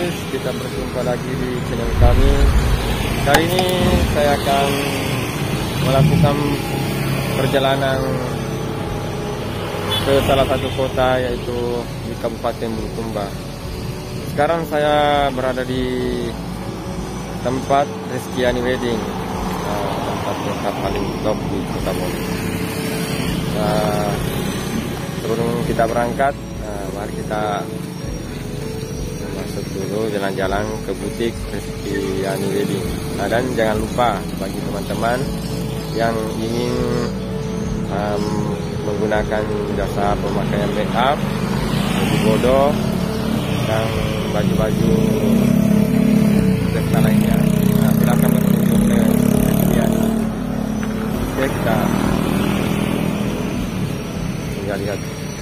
guys, kita berjumpa lagi di channel kami. Kali ini saya akan melakukan perjalanan ke salah satu kota, yaitu di Kabupaten Bulukumba. Sekarang saya berada di tempat Reskiani Wedding, tempat paling top di Kota Bolu. Sebelum kita berangkat, mari kita masuk dulu jalan-jalan ke butik Reskiani Wedding. Dan jangan lupa bagi teman-teman yang ingin menggunakan jasa pemakaian make up, baju bodoh, dan baju-baju serta lainnya, silakan berkunjung ke Reskiani. Oke, kita tinggal lihat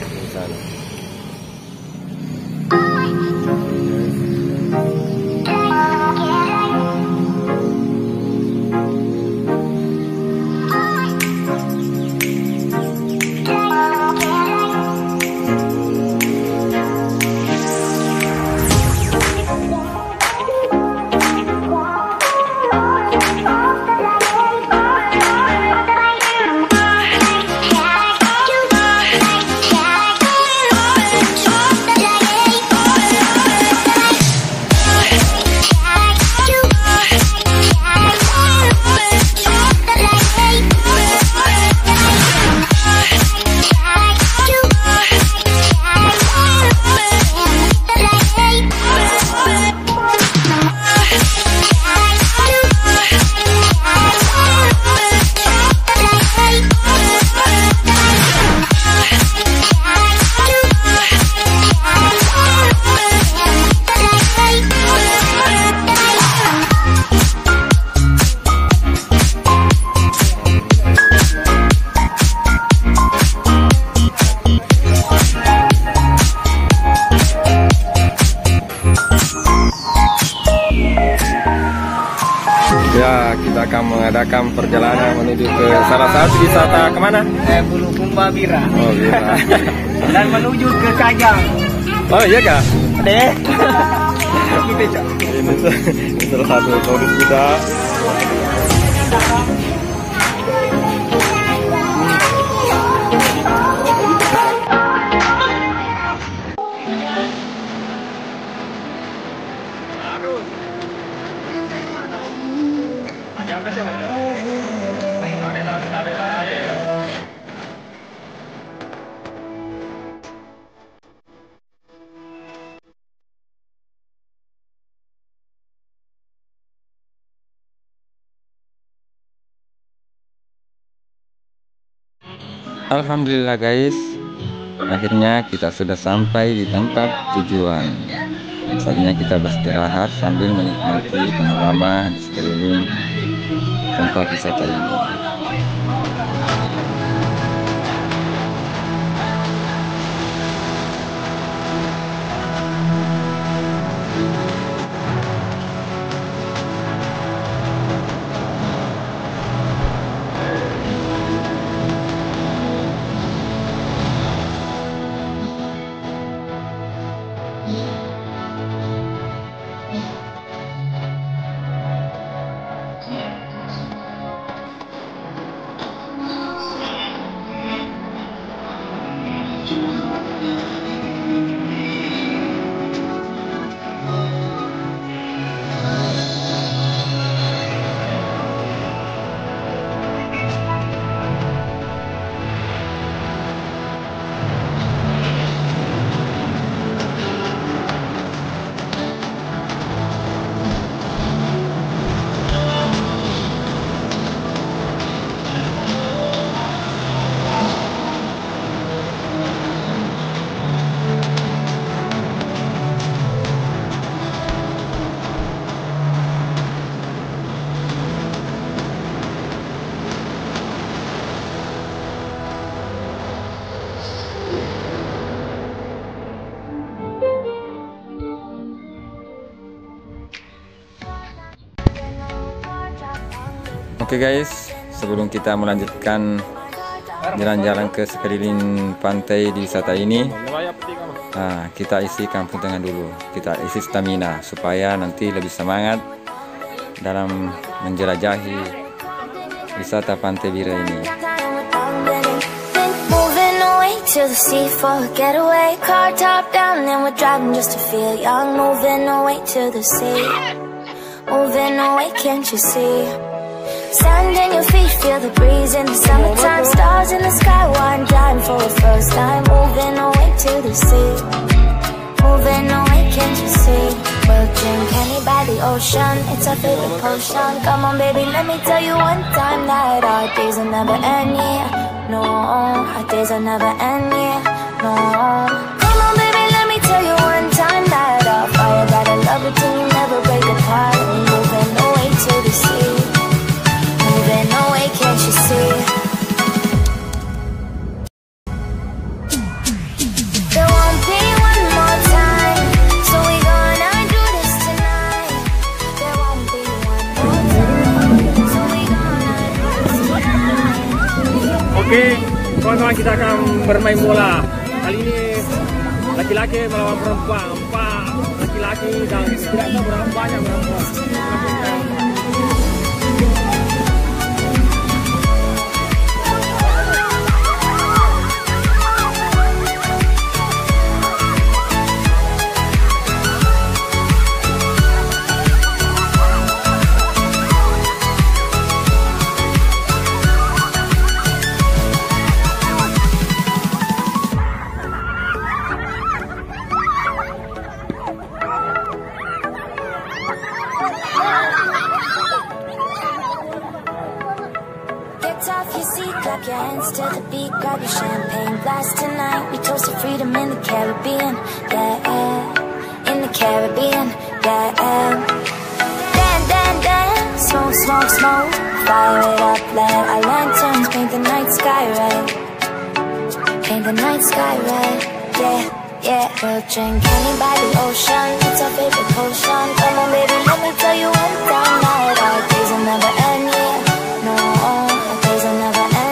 di sana. Ya, kita akan mengadakan perjalanan menuju ke salah satu wisata. Kemana? Bulukumba Bira. Oh, Bira. Dan menuju ke Kajang. Oh iya kah? Deh. Ini salah satu turis kita. Alhamdulillah guys, akhirnya kita sudah sampai di tempat tujuan. Saatnya kita beristirahat sambil menikmati panorama di sekeliling tempat wisata ini. Oke guys, sebelum kita melanjutkan jalan-jalan ke sekeliling pantai di wisata ini, Nah, kita isi Kampung Tengah dulu. Kita isi stamina supaya nanti lebih semangat dalam menjelajahi wisata Pantai Bira ini. To the sea for a getaway, car top down and we're driving just to feel young. Moving away to the sea, moving away, can't you see? Sand in your feet, feel the breeze in the summertime. Stars in the sky, one time for the first time. Moving away to the sea, moving away, can't you see? We'll drink honey by the ocean, it's our favorite potion. Come on baby, let me tell you one time that our days will never end, yeah. No, our days will never end, yeah. No, come on baby, let me tell you one time that our fire got a love it till you never break apart. And moving away to the sea, moving away, can't you see? There won't be one more time, so we gonna do this tonight. There won't be one more time, so we gonna do this tonight. Oke, kawan-kawan, kita akan bermain bola. Kali ini laki-laki melawan perempuan. 4 laki-laki dan tidak tahu berapa banyak perempuan. Clap your hands to the beat, grab your champagne glass tonight. We toast to freedom in the Caribbean, yeah, in the Caribbean, yeah. Dance, dance, dance, smoke, smoke, smoke. Fire it up, let our lanterns paint the night sky red. Paint the night sky red, yeah, yeah. We'll drink honey by the ocean, it's our favorite potion. Come on baby, let me tell you one time that our days will never end, yeah. No, our days will never end.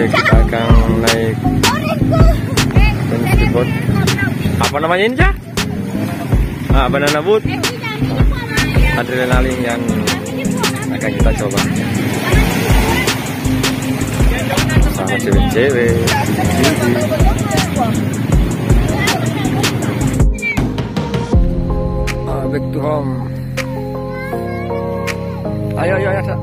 Kita akan naik boat. Apa namanya ini, Cak? Banana boat. Adrenalin yang akan kita coba sama cewek-cewek. Back to home. Ayo, Cak.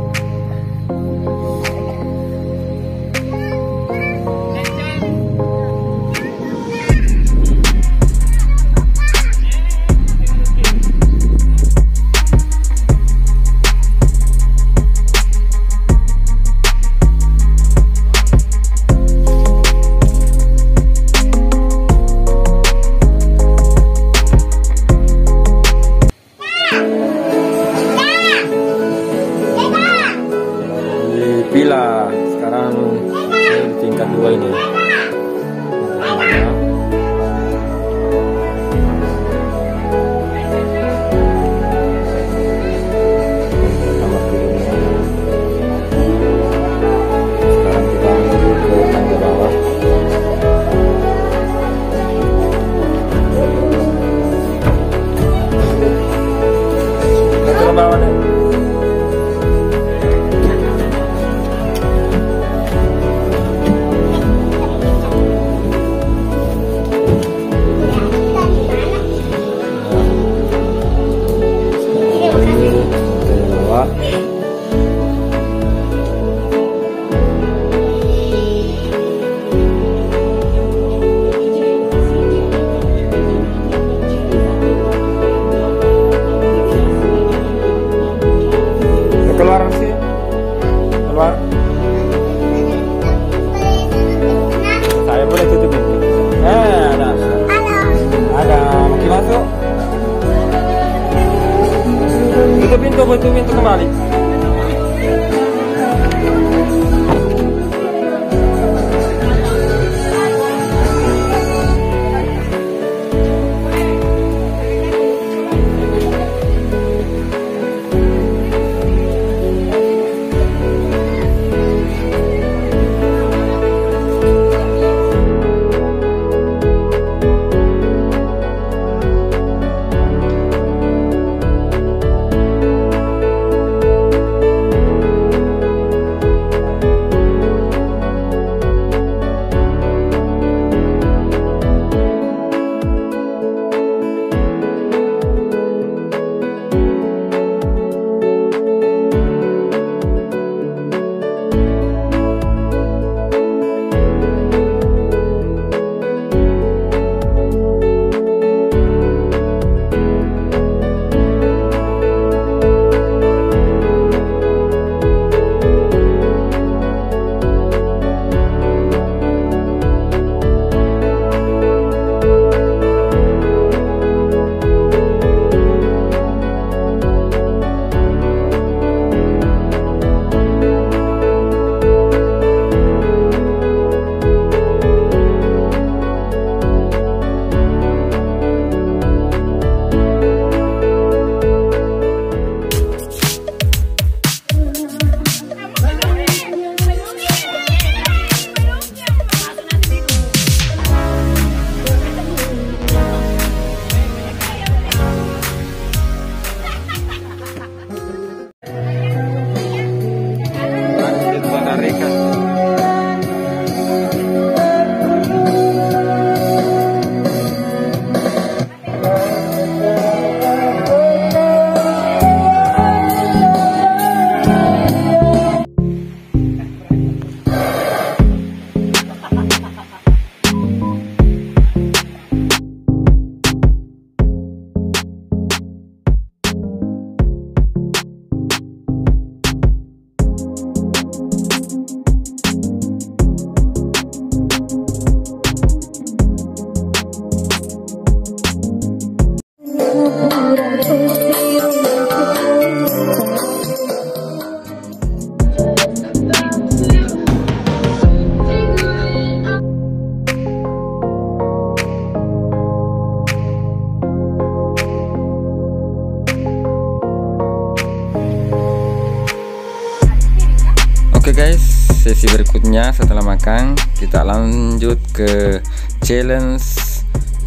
sesi berikutnya setelah makan, kita lanjut ke challenge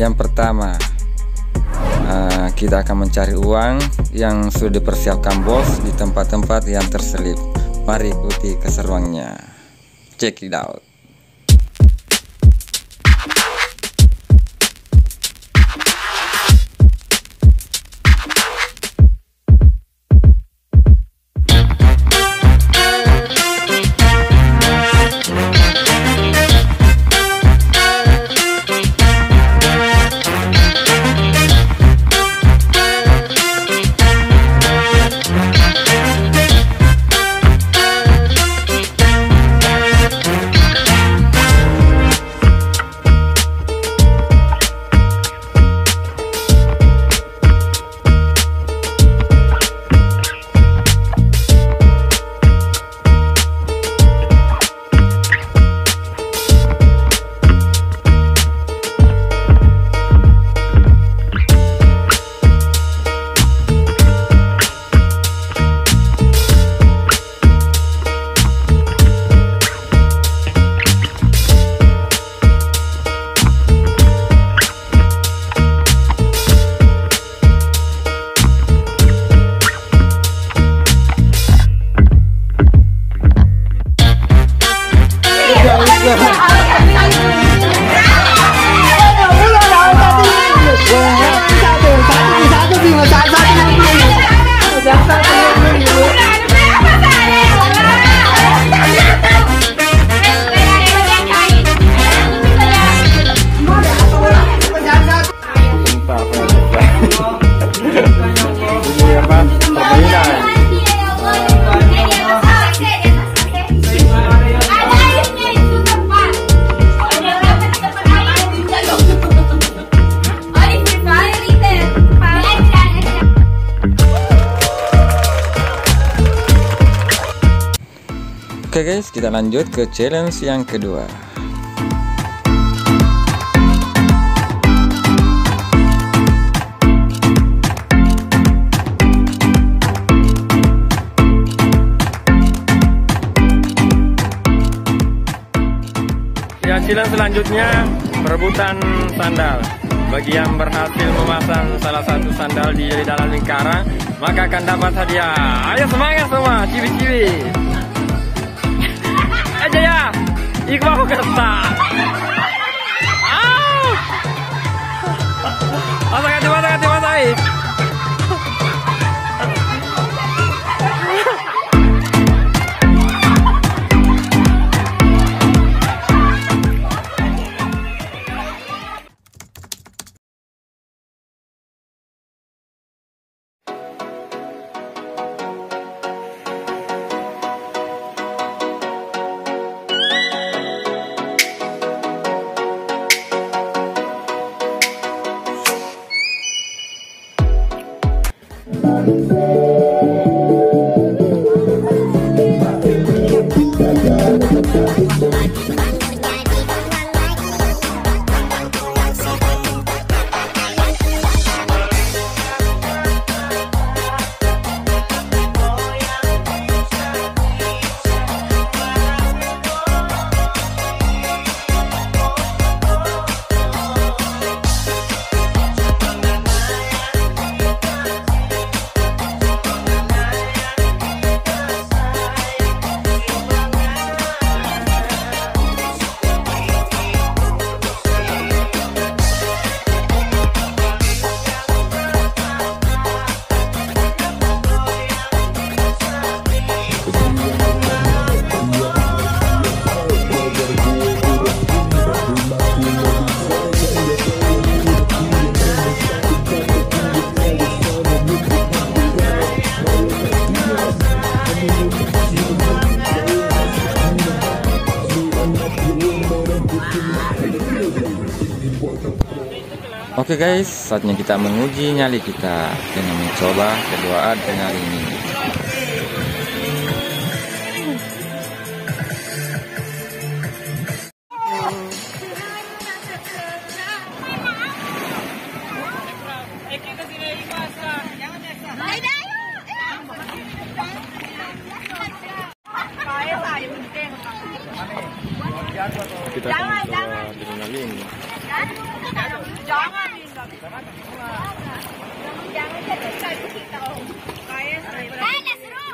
yang pertama. Kita akan mencari uang yang sudah dipersiapkan bos di tempat-tempat yang terselip. Mari ikuti keseruannya. Check it out. Oke guys, kita lanjut ke challenge yang kedua. Ya, challenge selanjutnya perebutan sandal. Bagi yang berhasil memasang salah satu sandal di dalam lingkaran, maka akan dapat hadiah. Ayo semangat semua, ciwi-ciwi. Aja ya, Iqbal ketak. Masuk. Oke guys, saatnya kita menguji nyali kita dengan mencoba kedua adrenalin ini. Kita akan coba adrenalin. Jangan jadi kita om. Kayak seru.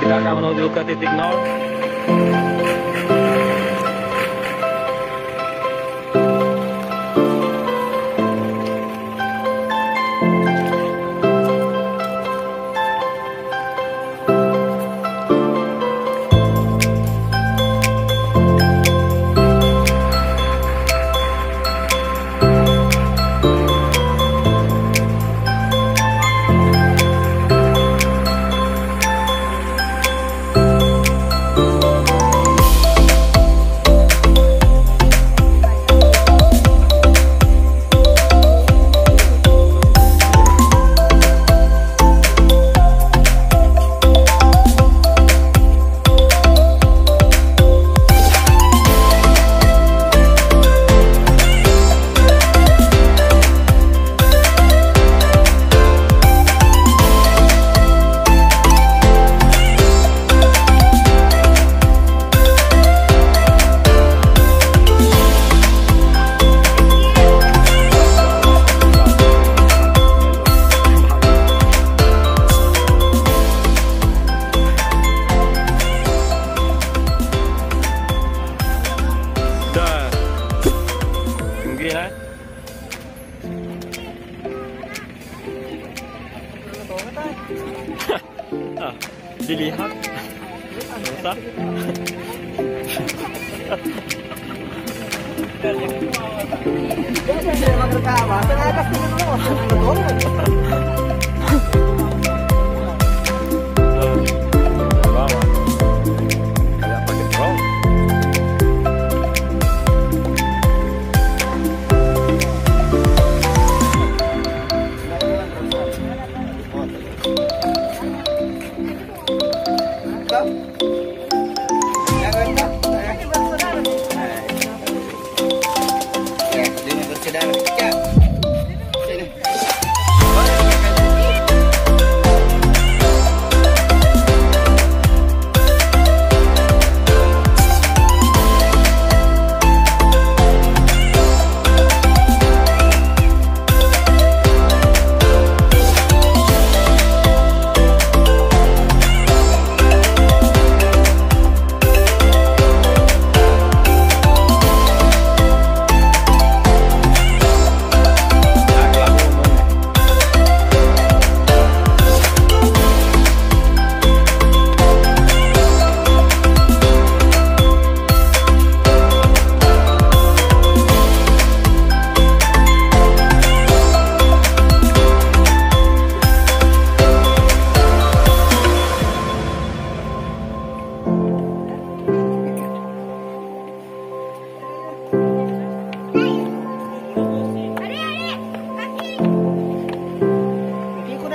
Kita akan menuju ke titik 0. Dilihat. Usah. Ya, 5 bersaudara. Ya. Sini.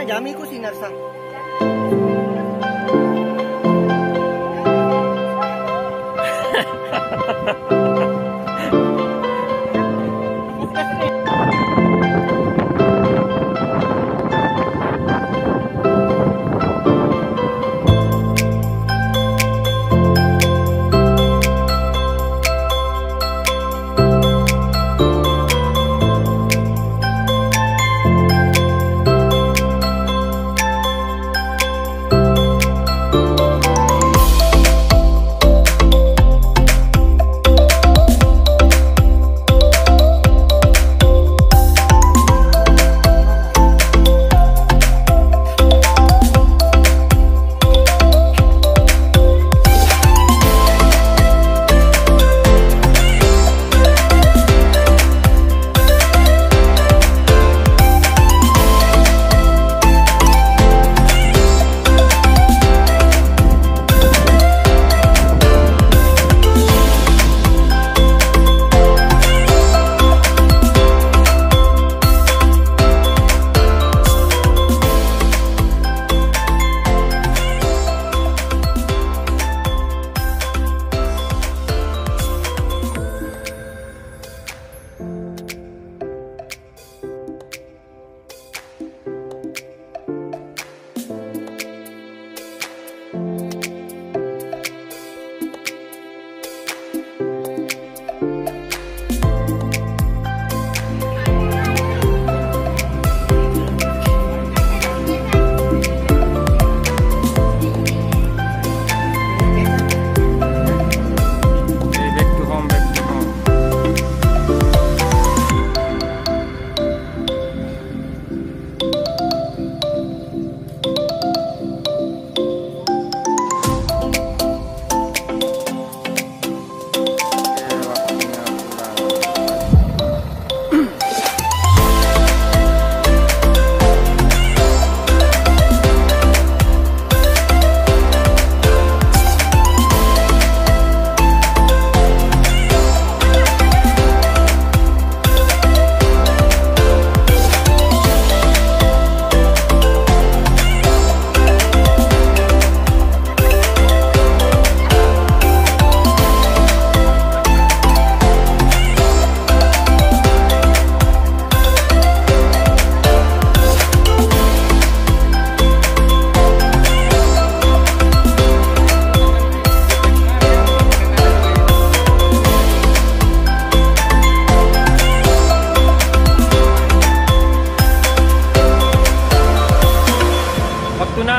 jami ku sinar sa.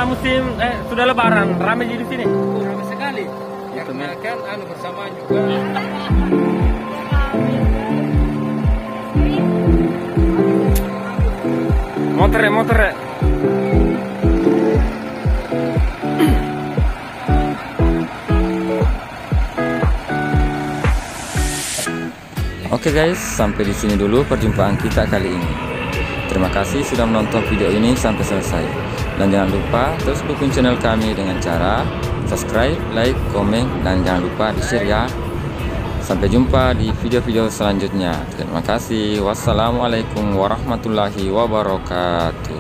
Musim sudah lebaran, ramai di sini. Ramai sekali. Ya kan bersamaan juga. Motor ya. Oke guys, sampai di sini dulu perjumpaan kita kali ini. Terima kasih sudah menonton video ini sampai selesai. Dan jangan lupa terus dukung channel kami dengan cara subscribe, like, komen, dan jangan lupa di-share ya. Sampai jumpa di video-video selanjutnya. Terima kasih. Wassalamualaikum warahmatullahi wabarakatuh.